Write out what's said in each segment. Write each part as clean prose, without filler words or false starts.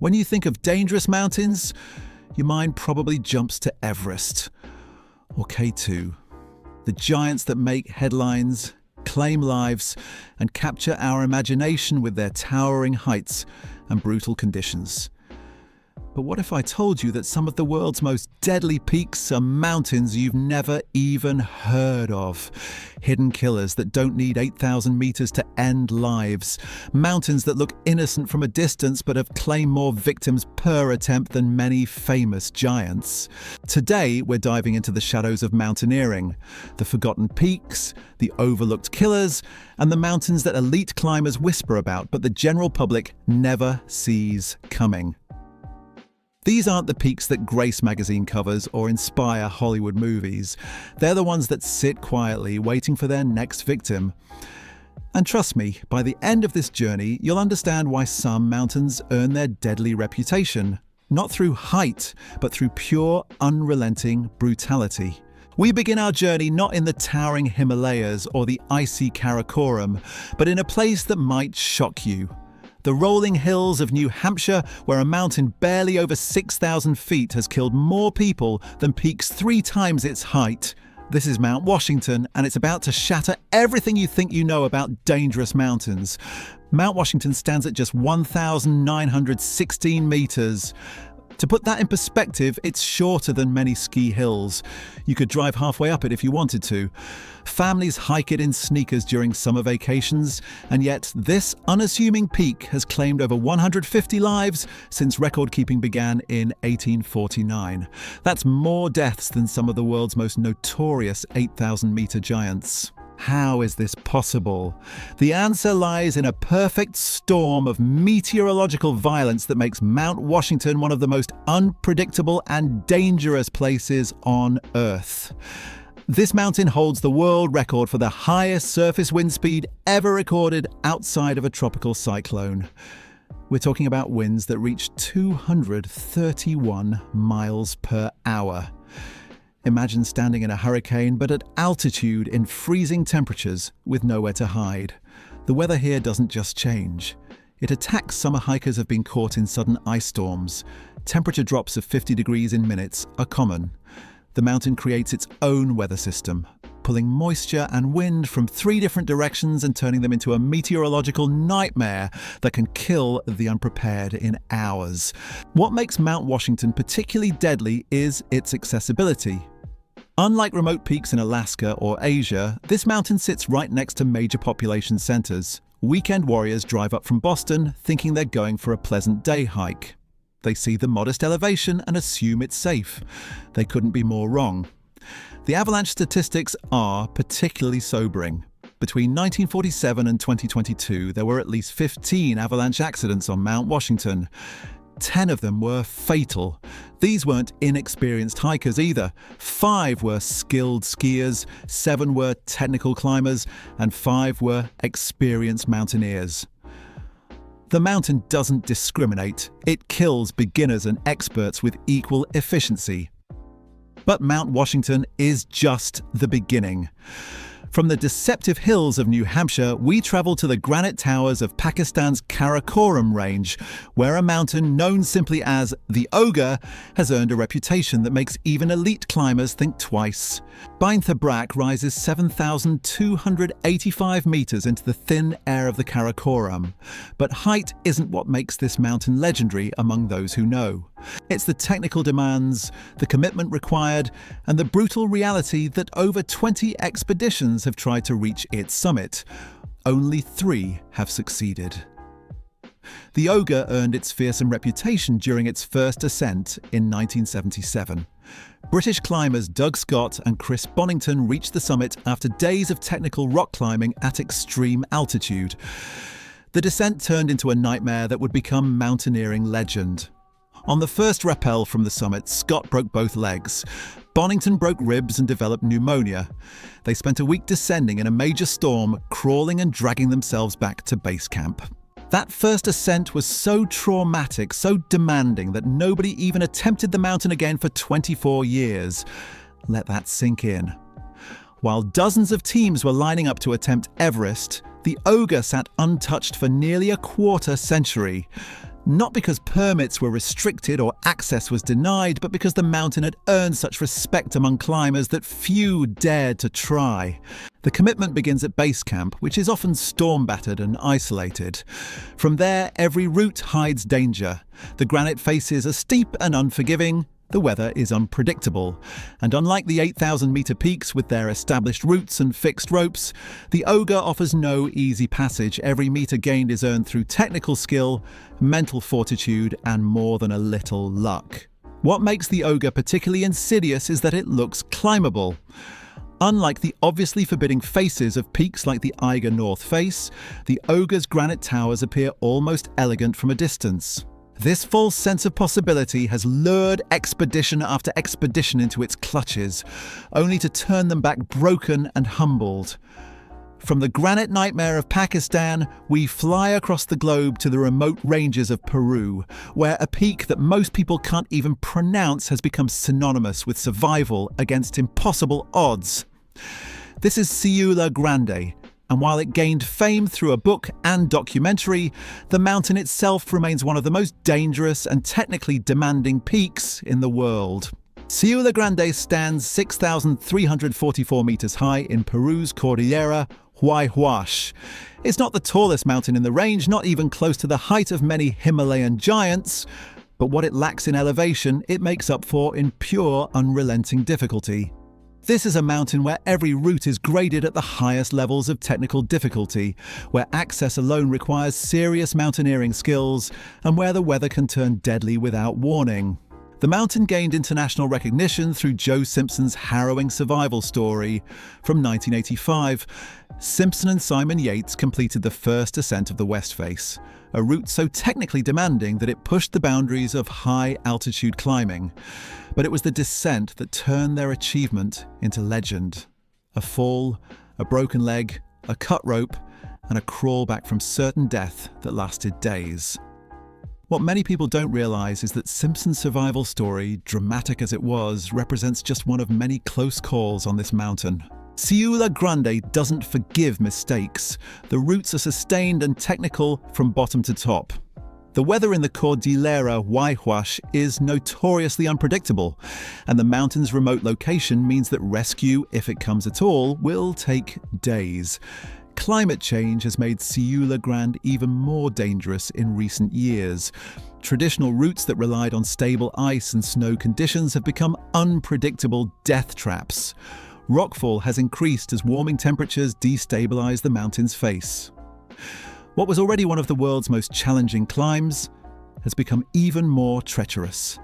When you think of dangerous mountains, your mind probably jumps to Everest or 𝐂𝐡𝐚𝐩𝐭𝐞𝐫𝐬, the giants that make headlines, claim lives, and capture our imagination with their towering heights and brutal conditions. But what if I told you that some of the world's most deadly peaks are mountains you've never even heard of? Hidden killers that don't need 8,000 meters to end lives. Mountains that look innocent from a distance but have claimed more victims per attempt than many famous giants. Today, we're diving into the shadows of mountaineering, the forgotten peaks, the overlooked killers, and the mountains that elite climbers whisper about but the general public never sees coming. These aren't the peaks that grace magazine covers or inspire Hollywood movies. They're the ones that sit quietly, waiting for their next victim. And trust me, by the end of this journey, you'll understand why some mountains earn their deadly reputation. Not through height, but through pure, unrelenting brutality. We begin our journey not in the towering Himalayas or the icy Karakoram, but in a place that might shock you. The rolling hills of New Hampshire, where a mountain barely over 6,000 feet has killed more people than peaks 3 times its height. This is Mount Washington, and it's about to shatter everything you think you know about dangerous mountains. Mount Washington stands at just 1,916 meters. To put that in perspective, it's shorter than many ski hills. You could drive halfway up it if you wanted to. Families hike it in sneakers during summer vacations, and yet this unassuming peak has claimed over 150 lives since record-keeping began in 1849. That's more deaths than some of the world's most notorious 8,000-meter giants. How is this possible? The answer lies in a perfect storm of meteorological violence that makes Mount Washington one of the most unpredictable and dangerous places on Earth. This mountain holds the world record for the highest surface wind speed ever recorded outside of a tropical cyclone. We're talking about winds that reach 231 miles per hour. Imagine standing in a hurricane, but at altitude in freezing temperatures with nowhere to hide. The weather here doesn't just change. It attacks summer hikers have been caught in sudden ice storms. Temperature drops of 50 degrees in minutes are common. The mountain creates its own weather system, pulling moisture and wind from 3 different directions and turning them into a meteorological nightmare that can kill the unprepared in hours. What makes Mount Washington particularly deadly is its accessibility. Unlike remote peaks in Alaska or Asia, this mountain sits right next to major population centers. Weekend warriors drive up from Boston thinking they're going for a pleasant day hike. They see the modest elevation and assume it's safe. They couldn't be more wrong. The avalanche statistics are particularly sobering. Between 1947 and 2022, there were at least 15 avalanche accidents on Mount Washington. 10 of them were fatal. These weren't inexperienced hikers either. 5 were skilled skiers, 7 were technical climbers, and 5 were experienced mountaineers. The mountain doesn't discriminate. It kills beginners and experts with equal efficiency. But Mount Washington is just the beginning. From the deceptive hills of New Hampshire, we travel to the granite towers of Pakistan's Karakoram range, where a mountain known simply as the Ogre has earned a reputation that makes even elite climbers think twice. Baintha Brak rises 7,285 meters into the thin air of the Karakoram. But height isn't what makes this mountain legendary among those who know. It's the technical demands, the commitment required, and the brutal reality that over 20 expeditions have tried to reach its summit. Only 3 have succeeded. The Ogre earned its fearsome reputation during its first ascent in 1977. British climbers Doug Scott and Chris Bonington reached the summit after days of technical rock climbing at extreme altitude. The descent turned into a nightmare that would become mountaineering legend. On the first rappel from the summit, Scott broke both legs. Bonington broke ribs and developed pneumonia. They spent a week descending in a major storm, crawling and dragging themselves back to base camp. That first ascent was so traumatic, so demanding, that nobody even attempted the mountain again for 24 years. Let that sink in. While dozens of teams were lining up to attempt Everest, the Ogre sat untouched for nearly a quarter century. Not because permits were restricted or access was denied, but because the mountain had earned such respect among climbers that few dared to try. The commitment begins at base camp, which is often storm-battered and isolated. From there, every route hides danger. The granite faces are steep and unforgiving. The weather is unpredictable, and unlike the 8,000-metre peaks with their established routes and fixed ropes, the Ogre offers no easy passage. Every metre gained is earned through technical skill, mental fortitude, and more than a little luck. What makes the Ogre particularly insidious is that it looks climbable. Unlike the obviously forbidding faces of peaks like the Eiger North Face, the Ogre's granite towers appear almost elegant from a distance. This false sense of possibility has lured expedition after expedition into its clutches, only to turn them back broken and humbled. From the granite nightmare of Pakistan, we fly across the globe to the remote ranges of Peru, where a peak that most people can't even pronounce has become synonymous with survival against impossible odds. This is Siula Grande, and while it gained fame through a book and documentary, the mountain itself remains one of the most dangerous and technically demanding peaks in the world. Siula Grande stands 6,344 metres high in Peru's 𝐂𝐚𝐻𝐭𝐞𝐫𝐬. It's not the tallest mountain in the range, not even close to the height of many Himalayan giants, but what it lacks in elevation, it makes up for in pure, unrelenting difficulty. This is a mountain where every route is graded at the highest levels of technical difficulty, where access alone requires serious mountaineering skills, and where the weather can turn deadly without warning. The mountain gained international recognition through Joe Simpson's harrowing survival story from 1985. Simpson and Simon Yates completed the first ascent of the West Face, a route so technically demanding that it pushed the boundaries of high-altitude climbing. But it was the descent that turned their achievement into legend. A fall, a broken leg, a cut rope, and a crawl back from certain death that lasted days. What many people don't realise is that Simpson's survival story, dramatic as it was, represents just one of many close calls on this mountain. Siula Grande doesn't forgive mistakes. The routes are sustained and technical from bottom to top. The weather in the Cordillera Huayhuash is notoriously unpredictable, and the mountain's remote location means that rescue, if it comes at all, will take days. Climate change has made Siula Grande even more dangerous in recent years. Traditional routes that relied on stable ice and snow conditions have become unpredictable death traps. Rockfall has increased as warming temperatures destabilize the mountain's face. What was already one of the world's most challenging climbs has become even more treacherous.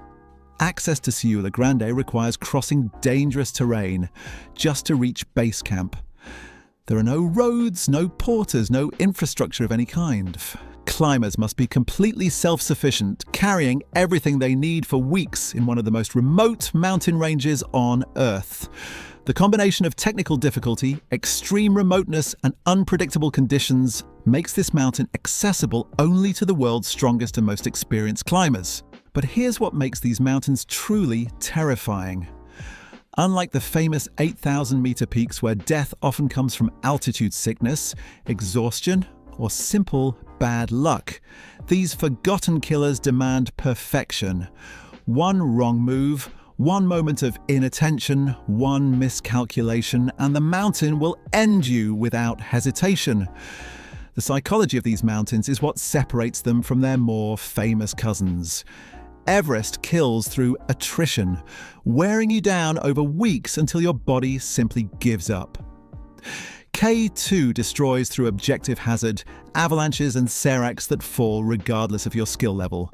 Access to Siula Grande requires crossing dangerous terrain just to reach base camp. There are no roads, no porters, no infrastructure of any kind. Climbers must be completely self-sufficient, carrying everything they need for weeks in one of the most remote mountain ranges on Earth. The combination of technical difficulty, extreme remoteness, and unpredictable conditions makes this mountain accessible only to the world's strongest and most experienced climbers. But here's what makes these mountains truly terrifying. Unlike the famous 8,000-metre peaks where death often comes from altitude sickness, exhaustion, or simple bad luck, these forgotten killers demand perfection. One wrong move, one moment of inattention, one miscalculation, and the mountain will end you without hesitation. The psychology of these mountains is what separates them from their more famous cousins. Everest kills through attrition, wearing you down over weeks until your body simply gives up. 𝐂𝐡𝐚𝐩 destroys through objective hazard, avalanches and seracs that fall regardless of your skill level.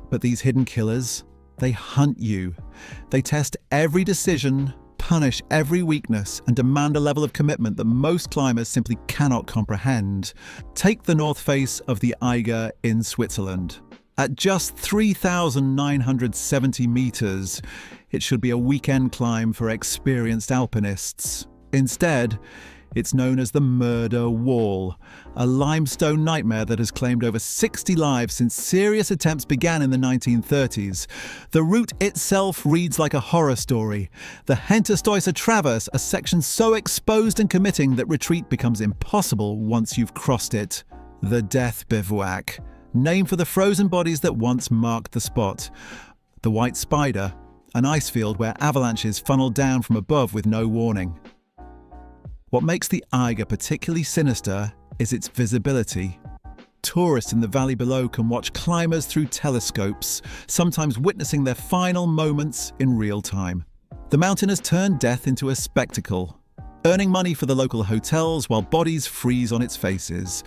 But these hidden killers, they hunt you. They test every decision, punish every weakness, and demand a level of commitment that most climbers simply cannot comprehend. Take the North Face of the Eiger in Switzerland. At just 3,970 metres, it should be a weekend climb for experienced alpinists. Instead, it's known as the Murder Wall, a limestone nightmare that has claimed over 60 lives since serious attempts began in the 1930s. The route itself reads like a horror story. The Henterstoiser Traverse, a section so exposed and committing that retreat becomes impossible once you've crossed it. The Death Bivouac. named for the frozen bodies that once marked the spot. The White Spider, an ice field where avalanches funnel down from above with no warning. What makes the Eiger particularly sinister is its visibility. Tourists in the valley below can watch climbers through telescopes, sometimes witnessing their final moments in real time. The mountain has turned death into a spectacle, earning money for the local hotels while bodies freeze on its faces.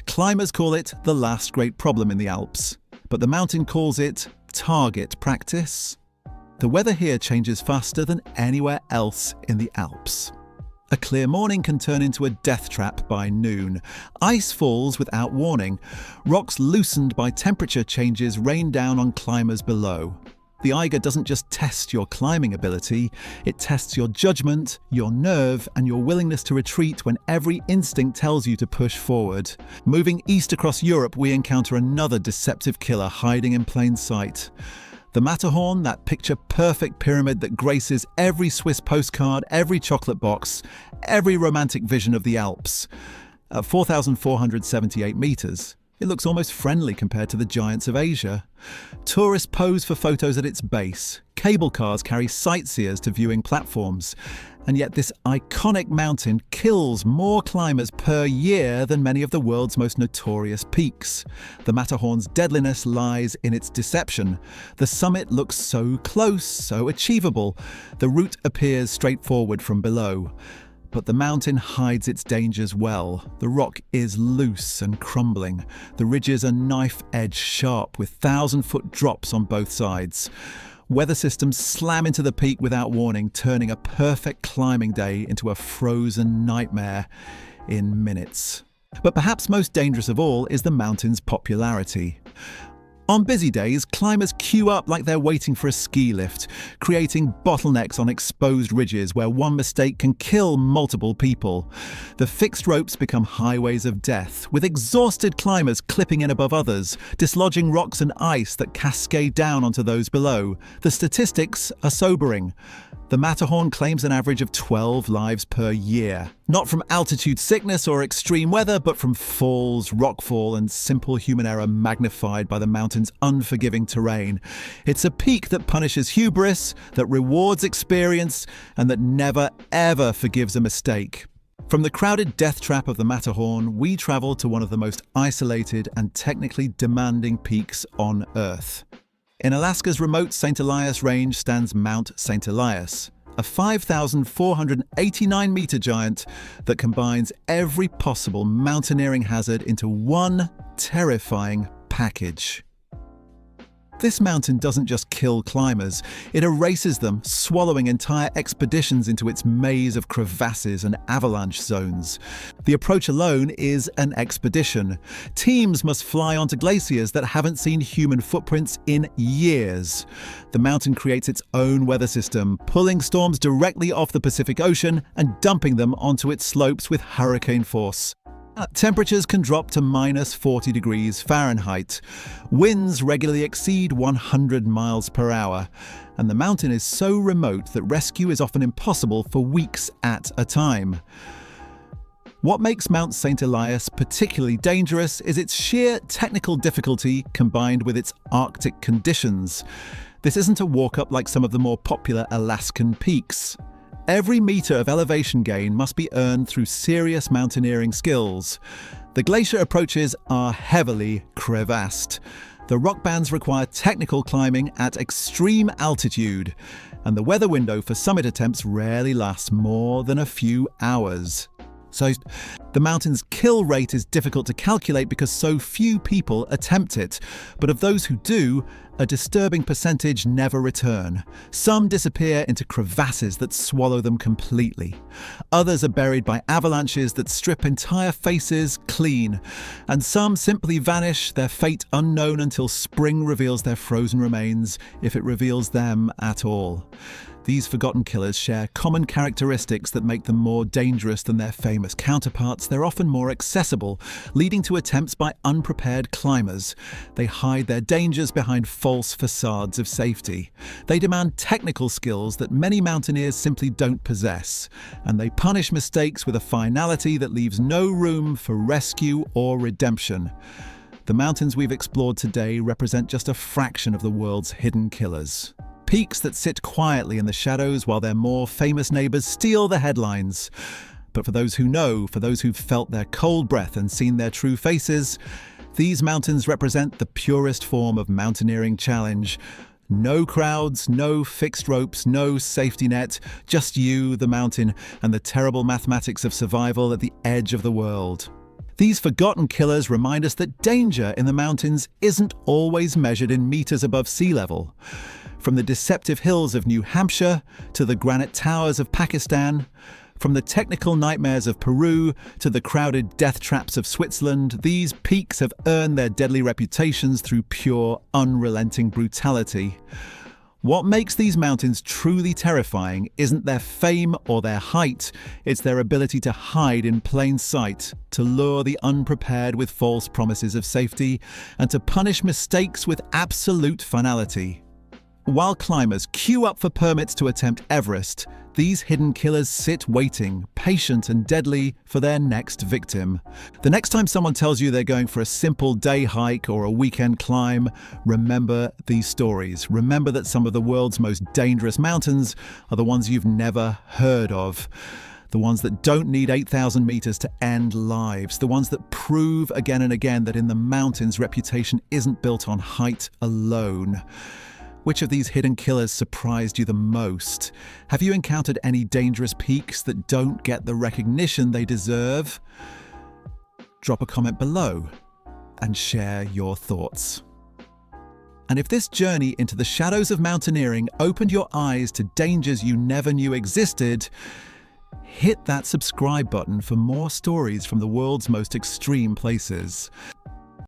Climbers call it the last great problem in the Alps, but the mountain calls it target practice. The weather here changes faster than anywhere else in the Alps. A clear morning can turn into a death trap by noon. Ice falls without warning. Rocks loosened by temperature changes rain down on climbers below. The Eiger doesn't just test your climbing ability, it tests your judgment, your nerve, and your willingness to retreat when every instinct tells you to push forward. Moving east across Europe, we encounter another deceptive killer hiding in plain sight. The Matterhorn, that picture-perfect pyramid that graces every Swiss postcard, every chocolate box, every romantic vision of the Alps. At 4,478 meters, it looks almost friendly compared to the giants of Asia. Tourists pose for photos at its base. Cable cars carry sightseers to viewing platforms. And yet this iconic mountain kills more climbers per year than many of the world's most notorious peaks. The Matterhorn's deadliness lies in its deception. The summit looks so close, so achievable. The route appears straightforward from below. But the mountain hides its dangers well. The rock is loose and crumbling. The ridges are knife-edge sharp with 1,000-foot drops on both sides. Weather systems slam into the peak without warning, turning a perfect climbing day into a frozen nightmare in minutes. But perhaps most dangerous of all is the mountain's popularity. On busy days, climbers queue up like they're waiting for a ski lift, creating bottlenecks on exposed ridges where one mistake can kill multiple people. The fixed ropes become highways of death, with exhausted climbers clipping in above others, dislodging rocks and ice that cascade down onto those below. The statistics are sobering. The Matterhorn claims an average of 12 lives per year. Not from altitude sickness or extreme weather, but from falls, rockfall, and simple human error magnified by the mountain's unforgiving terrain. It's a peak that punishes hubris, that rewards experience, and that never, ever forgives a mistake. From the crowded death trap of the Matterhorn, we travel to one of the most isolated and technically demanding peaks on Earth. In Alaska's remote St. Elias range stands Mount St. Elias, a 5,489-meter giant that combines every possible mountaineering hazard into one terrifying package. This mountain doesn't just kill climbers, it erases them, swallowing entire expeditions into its maze of crevasses and avalanche zones. The approach alone is an expedition. Teams must fly onto glaciers that haven't seen human footprints in years. The mountain creates its own weather system, pulling storms directly off the Pacific Ocean and dumping them onto its slopes with hurricane force. Temperatures can drop to minus 40 degrees Fahrenheit. Winds regularly exceed 100 miles per hour. And the mountain is so remote that rescue is often impossible for weeks at a time. What makes Mount St. Elias particularly dangerous is its sheer technical difficulty combined with its Arctic conditions. This isn't a walk-up like some of the more popular Alaskan peaks. Every meter of elevation gain must be earned through serious mountaineering skills. The glacier approaches are heavily crevassed. The rock bands require technical climbing at extreme altitude, and the weather window for summit attempts rarely lasts more than a few hours. So the mountain's kill rate is difficult to calculate because so few people attempt it. But of those who do, a disturbing percentage never return. Some disappear into crevasses that swallow them completely. Others are buried by avalanches that strip entire faces clean. And some simply vanish, their fate unknown until spring reveals their frozen remains, if it reveals them at all. These forgotten killers share common characteristics that make them more dangerous than their famous counterparts. They're often more accessible, leading to attempts by unprepared climbers. They hide their dangers behind false facades of safety. They demand technical skills that many mountaineers simply don't possess. And they punish mistakes with a finality that leaves no room for rescue or redemption. the mountains we've explored today represent just a fraction of the world's hidden killers. Peaks that sit quietly in the shadows while their more famous neighbors steal the headlines. But for those who know, for those who've felt their cold breath and seen their true faces, these mountains represent the purest form of mountaineering challenge. No crowds, no fixed ropes, no safety net, just you, the mountain, and the terrible mathematics of survival at the edge of the world. These forgotten killers remind us that danger in the mountains isn't always measured in meters above sea level. From the deceptive hills of New Hampshire to the granite towers of Pakistan, from the technical nightmares of Peru to the crowded death traps of Switzerland, these peaks have earned their deadly reputations through pure, unrelenting brutality. What makes these mountains truly terrifying isn't their fame or their height, it's their ability to hide in plain sight, to lure the unprepared with false promises of safety, and to punish mistakes with absolute finality. While climbers queue up for permits to attempt Everest, these hidden killers sit waiting, patient and deadly, for their next victim. The next time someone tells you they're going for a simple day hike or a weekend climb, remember these stories. Remember that some of the world's most dangerous mountains are the ones you've never heard of. The ones that don't need 8,000 meters to end lives. The ones that prove again and again that in the mountains, reputation isn't built on height alone. Which of these hidden killers surprised you the most? Have you encountered any dangerous peaks that don't get the recognition they deserve? Drop a comment below and share your thoughts. And if this journey into the shadows of mountaineering opened your eyes to dangers you never knew existed, hit that subscribe button for more stories from the world's most extreme places.